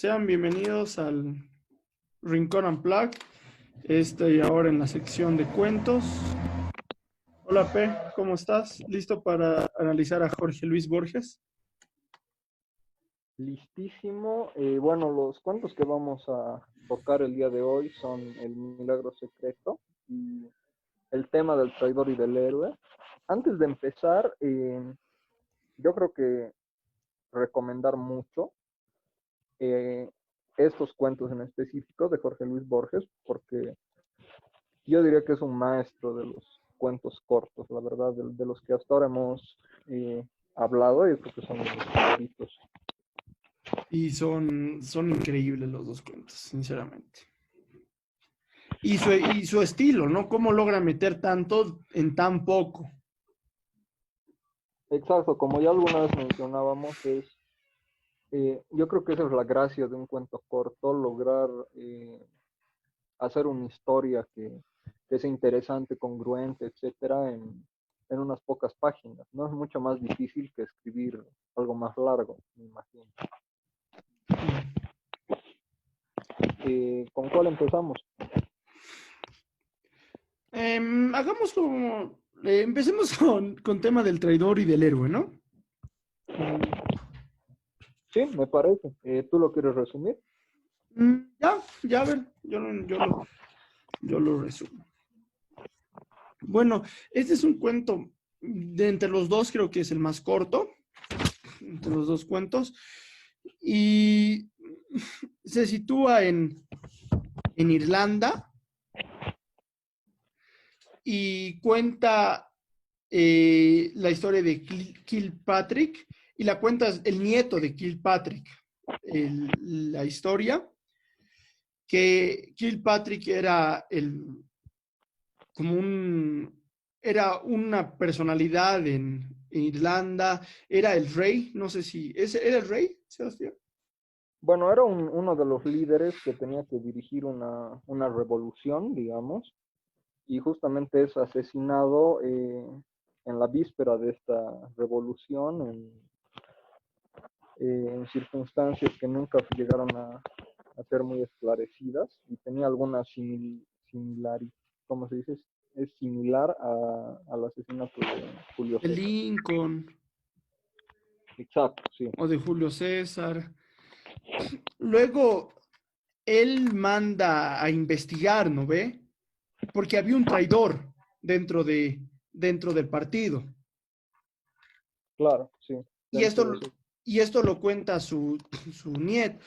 Sean bienvenidos al Rincón Unplugged. Estoy ahora en la sección de cuentos. Hola P, ¿cómo estás? ¿Listo para analizar a Jorge Luis Borges? Listísimo. Bueno, los cuentos que vamos a tocar el día de hoy son El Milagro Secreto y el tema del traidor y del héroe. Antes de empezar, yo creo que recomendar mucho eh, estos cuentos en específico de Jorge Luis Borges, porque yo diría que es un maestro de los cuentos cortos, la verdad, de los que hasta ahora hemos hablado, y creo que son mis favoritos. Y son increíbles los dos cuentos, sinceramente. Y su estilo, ¿no? ¿Cómo logra meter tanto en tan poco? Exacto, como ya alguna vez mencionábamos, yo creo que esa es la gracia de un cuento corto, lograr hacer una historia que sea interesante, congruente, etcétera, en unas pocas páginas. No es mucho más difícil que escribir algo más largo, me imagino. ¿Con cuál empezamos? Hagamos como... empecemos con tema del traidor y del héroe, ¿no? Sí, me parece. ¿Tú lo quieres resumir? Ya, a ver, yo lo resumo. Bueno, este es un cuento de entre los dos, creo que es el más corto, entre los dos cuentos, y se sitúa en Irlanda y cuenta la historia de Kilpatrick, y la cuenta el nieto de Kilpatrick, la historia, que Kilpatrick era como era una personalidad en Irlanda, era el rey, no sé si, ¿era el rey, Sebastián? Bueno, era uno de los líderes que tenía que dirigir una revolución, digamos, y justamente es asesinado en la víspera de esta revolución, en circunstancias que nunca llegaron a ser muy esclarecidas, y tenía alguna ¿cómo se dice? Es similar al asesinato de Julio De César. Lincoln Exacto, sí. o de Julio César. Luego él manda a investigar, ¿no ve? Porque había un traidor dentro del partido. Claro, sí. Y Dentro de esto, eso. y esto lo cuenta su nieto,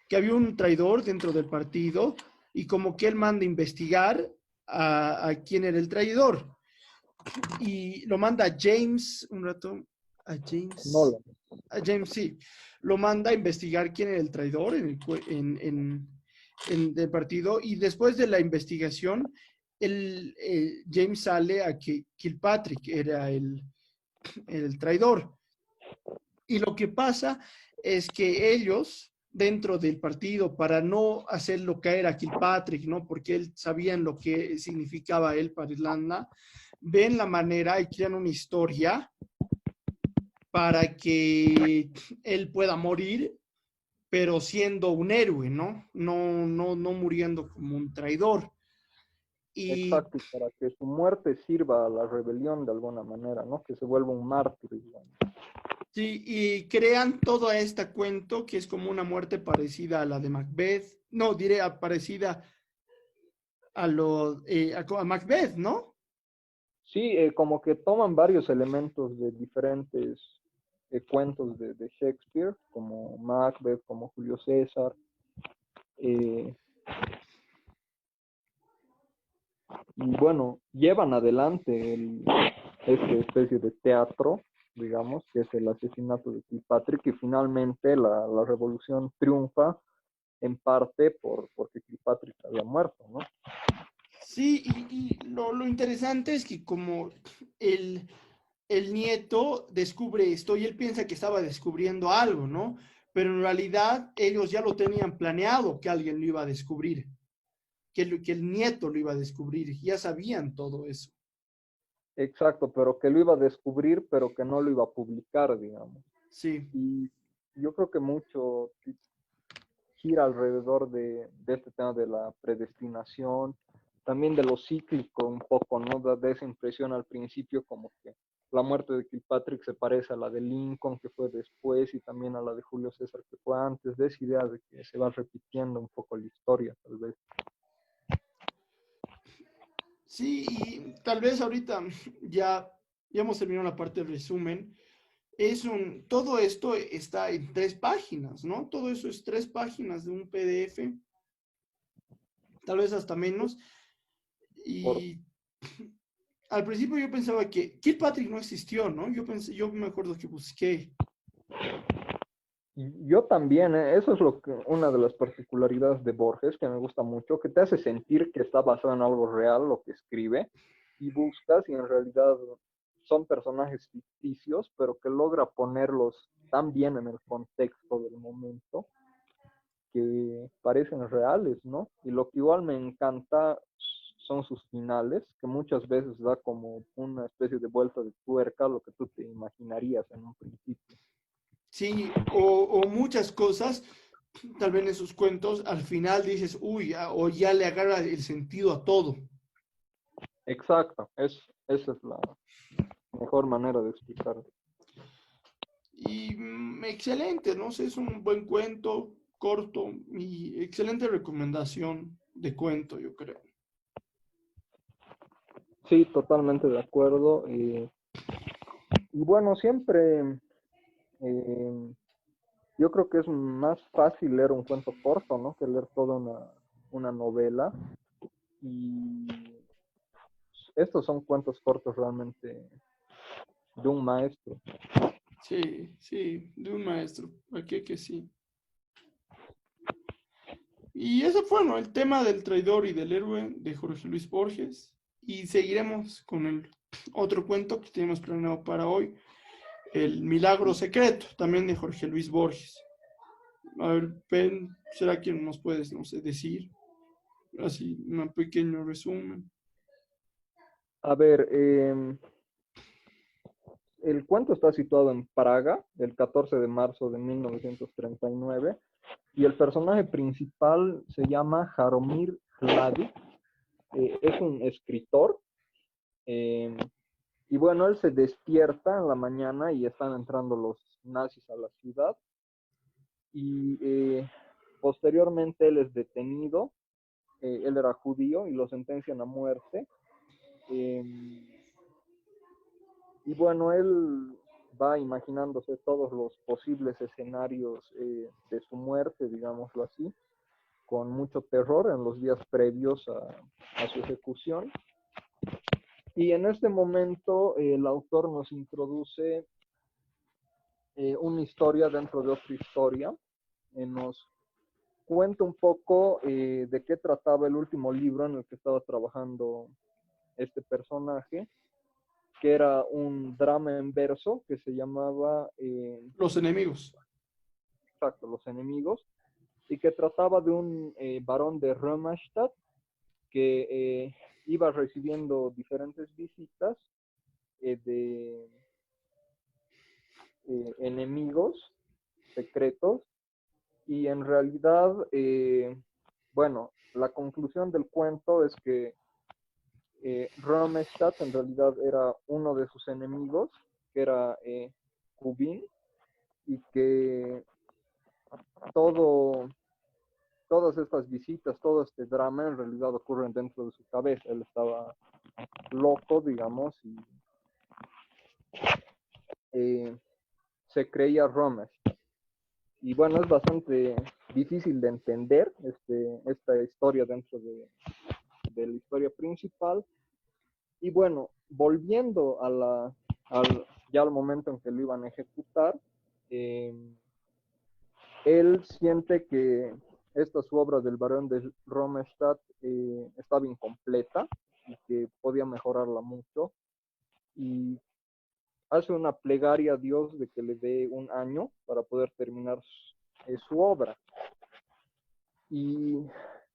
que había un traidor dentro del partido y como que él manda a investigar a quién era el traidor. Y lo manda a James, un rato, a James, Nolan. a James, sí, lo manda a investigar quién era el traidor en el partido, y después de la investigación, James sale a que Kilpatrick era el traidor. Y lo que pasa es que ellos, dentro del partido, para no hacerlo caer a Kilpatrick, ¿no? Porque él sabían lo que significaba él para Irlanda, ven la manera y crean una historia para que él pueda morir, pero siendo un héroe, ¿no? No muriendo como un traidor. Y Exacto, y para que su muerte sirva a la rebelión de alguna manera, ¿no? Que se vuelva un mártir, digamos. sí, y crean todo este cuento que es como una muerte parecida a la de Macbeth, no, diré parecida a Macbeth, ¿no? Sí, como que toman varios elementos de diferentes cuentos de Shakespeare, como Macbeth, como Julio César, eh, y bueno, llevan adelante esta especie de teatro, digamos, que es el asesinato de Kilpatrick, y finalmente la revolución triunfa en parte porque Kilpatrick había muerto, ¿no? Sí, y lo interesante es que como el, el nieto descubre esto y él piensa que estaba descubriendo algo, ¿no? Pero en realidad ellos ya lo tenían planeado que alguien lo iba a descubrir, que el nieto lo iba a descubrir, ya sabían todo eso. Exacto, pero que lo iba a descubrir, pero que no lo iba a publicar, digamos. Sí, Y yo creo que mucho gira alrededor de este tema de la predestinación, también de lo cíclico un poco, ¿no? Da esa impresión al principio como que la muerte de Kilpatrick se parece a la de Lincoln, que fue después, y también a la de Julio César, que fue antes, de esa idea de que se va repitiendo un poco la historia, tal vez. Sí, y tal vez ahorita ya hemos terminado la parte del resumen. Todo esto está en 3 páginas, ¿no? Todo eso es 3 páginas de un PDF, tal vez hasta menos. Por, Y al principio yo pensaba que Kilpatrick no existió, ¿no? Yo me acuerdo que busqué. Yo también, eso es una de las particularidades de Borges que me gusta mucho, que te hace sentir que está basado en algo real lo que escribe, y buscas y en realidad son personajes ficticios, pero que logra ponerlos tan bien en el contexto del momento que parecen reales, ¿no? Y lo que igual me encanta son sus finales, que muchas veces da como una especie de vuelta de tuerca a lo que tú te imaginarías en un principio. Sí, o muchas cosas, tal vez en sus cuentos, al final dices, uy, o ya le agarra el sentido a todo. Exacto, esa es la mejor manera de explicarlo. Y excelente, ¿no? sé, es un buen cuento, corto y excelente recomendación de cuento, yo creo. Sí, totalmente de acuerdo. Y bueno, siempre yo creo que es más fácil leer un cuento corto, ¿no? Que leer toda una novela. Y estos son cuentos cortos realmente de un maestro. Sí, sí, de un maestro, aquí que sí. Y ese fue, ¿no? El tema del traidor y del héroe de Jorge Luis Borges. Y seguiremos con el otro cuento que tenemos planeado para hoy, El Milagro Secreto, también de Jorge Luis Borges. A ver, Ben, ¿será que nos puedes, no sé, decir así un pequeño resumen? A ver, el cuento está situado en Praga, el 14 de marzo de 1939, y el personaje principal se llama Jaromír Hladic. Es un escritor. eh, Y bueno, él se despierta en la mañana y están entrando los nazis a la ciudad. Y posteriormente él es detenido. Él era judío y lo sentencian a muerte. Eh, y bueno, él va imaginándose todos los posibles escenarios de su muerte, digámoslo así, con mucho terror en los días previos a su ejecución. Y en este momento el autor nos introduce una historia dentro de otra historia. Nos cuenta un poco de qué trataba el último libro en el que estaba trabajando este personaje, que era un drama en verso que se llamaba Los enemigos. exacto, Los Enemigos, y que trataba de un varón de Römerstadt que iba recibiendo diferentes visitas de enemigos secretos. Y en realidad, bueno, la conclusión del cuento es que Römerstadt en realidad era uno de sus enemigos, que era Kubin, y que todo, todas estas visitas, todo este drama en realidad ocurren dentro de su cabeza. Él estaba loco, digamos, y eh, se creía Römerstadt. Y bueno, es bastante difícil de entender esta historia dentro de la historia principal. Y bueno, volviendo ya al momento en que lo iban a ejecutar, eh, él siente que esta su obra del Barón de Römerstadt estaba incompleta y que podía mejorarla mucho. Y hace una plegaria a Dios de que le dé un año para poder terminar su obra. Y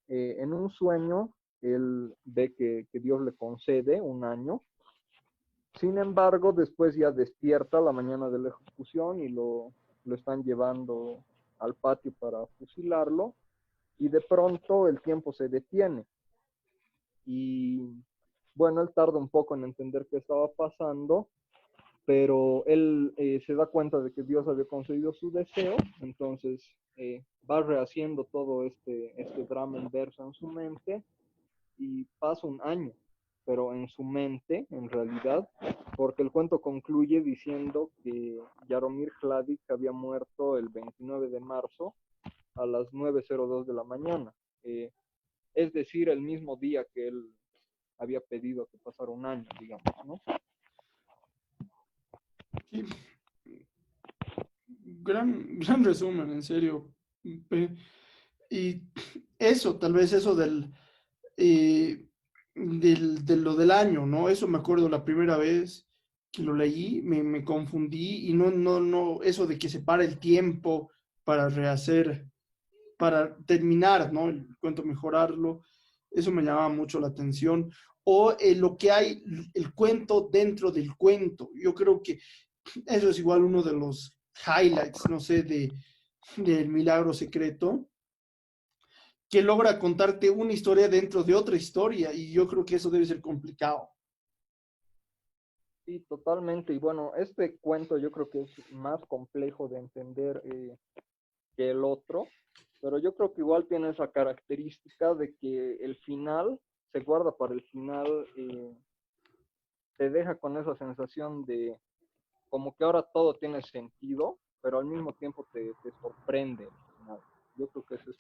en un sueño, él ve que Dios le concede un año. Sin embargo, después ya despierta la mañana de la ejecución y lo están llevando al patio para fusilarlo y de pronto el tiempo se detiene. Y bueno, él tarda un poco en entender qué estaba pasando, pero él se da cuenta de que Dios había concedido su deseo, entonces va rehaciendo todo este drama inverso en su mente y pasa un año, pero en su mente, en realidad, porque el cuento concluye diciendo que Jaromir Hladic había muerto el 29 de marzo a las 9:02 de la mañana, es decir, el mismo día que él había pedido que pasara un año, digamos, ¿no? Sí, gran resumen, en serio. Y eso, tal vez eso eh, de lo del año, ¿no? Eso me acuerdo la primera vez que lo leí, me confundí y no, eso de que se para el tiempo para rehacer, para terminar, ¿no? El cuento, mejorarlo, eso me llamaba mucho la atención. O lo que hay, el cuento dentro del cuento. Yo creo que eso es igual uno de los highlights, no sé, del Milagro Secreto, que logra contarte una historia dentro de otra historia, y yo creo que eso debe ser complicado. Sí, totalmente. Y bueno, este cuento yo creo que es más complejo de entender que el otro, pero yo creo que igual tiene esa característica de que el final se guarda para el final, te deja con esa sensación de como que ahora todo tiene sentido, pero al mismo tiempo te sorprende el final. Yo creo que esa es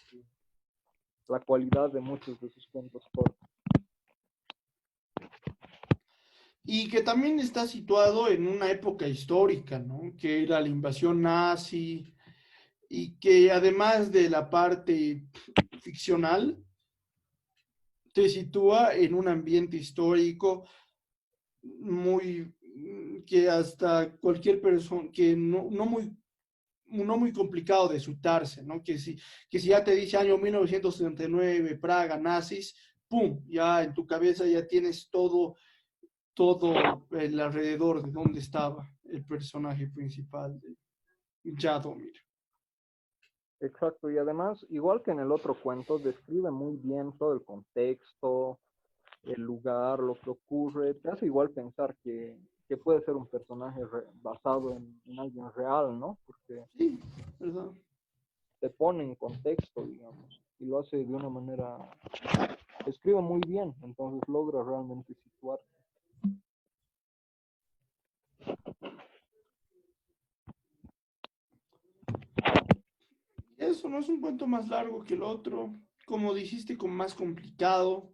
la cualidad de muchos de sus cuentos cortos. Y que también está situado en una época histórica, ¿no? Que era la invasión nazi, y que además de la parte ficcional, te sitúa en un ambiente histórico muy, que hasta cualquier persona, que no muy complicado de sutarse, ¿no? Que si ya te dice año 1939, Praga, nazis, ¡pum! Ya en tu cabeza ya tienes todo el alrededor de dónde estaba el personaje principal de Yadomir. Exacto, y además, igual que en el otro cuento, describe muy bien todo el contexto, el lugar, lo que ocurre, te hace igual pensar que puede ser un personaje basado en alguien real, ¿no? Porque Sí, ¿verdad? te pone en contexto, digamos, y lo hace de una manera, escribe muy bien, entonces logra realmente situar. Eso no es un cuento más largo que el otro, como dijiste, como más complicado.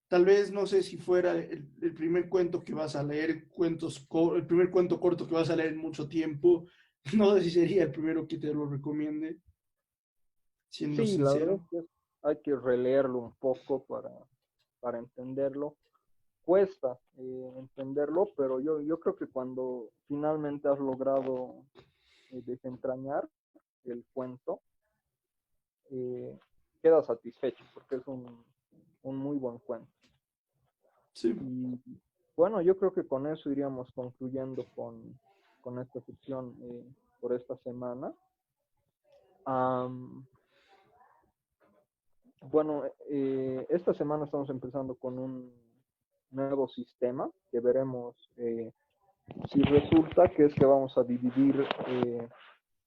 Tal vez no sé si fuera el primer cuento que vas a leer, el primer cuento corto que vas a leer en mucho tiempo. No sé si sería el primero que te lo recomiende, siendo Sí, la verdad es sincero. que hay que releerlo un poco para entenderlo. Cuesta entenderlo, pero yo creo que cuando finalmente has logrado desentrañar el cuento, eh, queda satisfecho porque es un muy buen cuento. Sí, Y bueno, yo creo que con eso iríamos concluyendo con esta sección por esta semana. Um, bueno, esta semana estamos empezando con un nuevo sistema que veremos si resulta, que es que vamos a dividir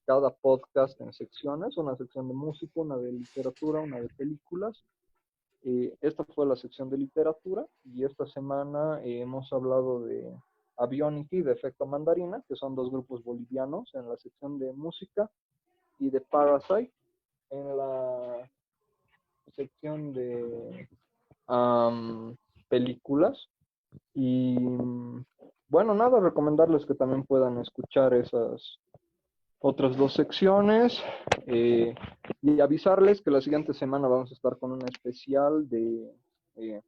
cada podcast en secciones, una sección de música, una de literatura, una de películas. Esta fue la sección de literatura y esta semana hemos hablado de Avionity y de Efecto Mandarina, que son dos grupos bolivianos en la sección de música, y de Parasite en la sección de películas. Y bueno, nada, recomendarles que también puedan escuchar esas otras dos secciones y avisarles que la siguiente semana vamos a estar con un especial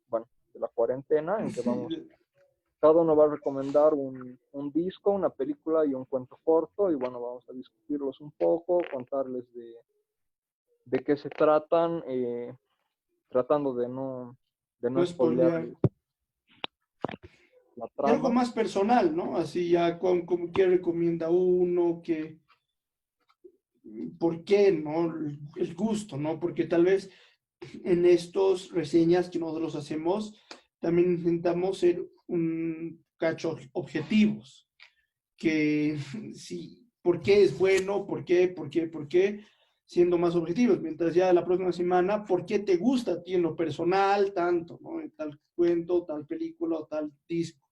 bueno, de la cuarentena, en que cada uno va a recomendar un disco, una película y un cuento corto, y bueno, vamos a discutirlos un poco, contarles de qué se tratan, tratando de no no spoilear. spoilearles la Y algo trama. más personal, ¿no? Así ya, qué recomienda uno, por qué, ¿no? El gusto, ¿no? Porque tal vez en estos reseñas que nosotros hacemos, también intentamos ser un cacho objetivos, que sí, ¿por qué es bueno? ¿Por qué? Siendo más objetivos, mientras ya la próxima semana, ¿por qué te gusta a ti en lo personal tanto, ¿no? Tal cuento, tal película o tal disco.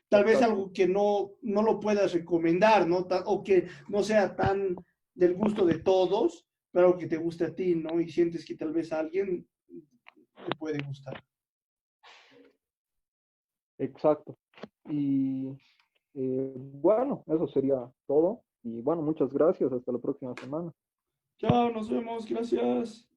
Tal vez Exacto. algo que no lo puedas recomendar, ¿no? O que no sea tan del gusto de todos, pero que te guste a ti, ¿no? Y sientes que tal vez a alguien le puede gustar. Exacto. Y bueno, eso sería todo. Y bueno, muchas gracias. Hasta la próxima semana. Chao, nos vemos, gracias.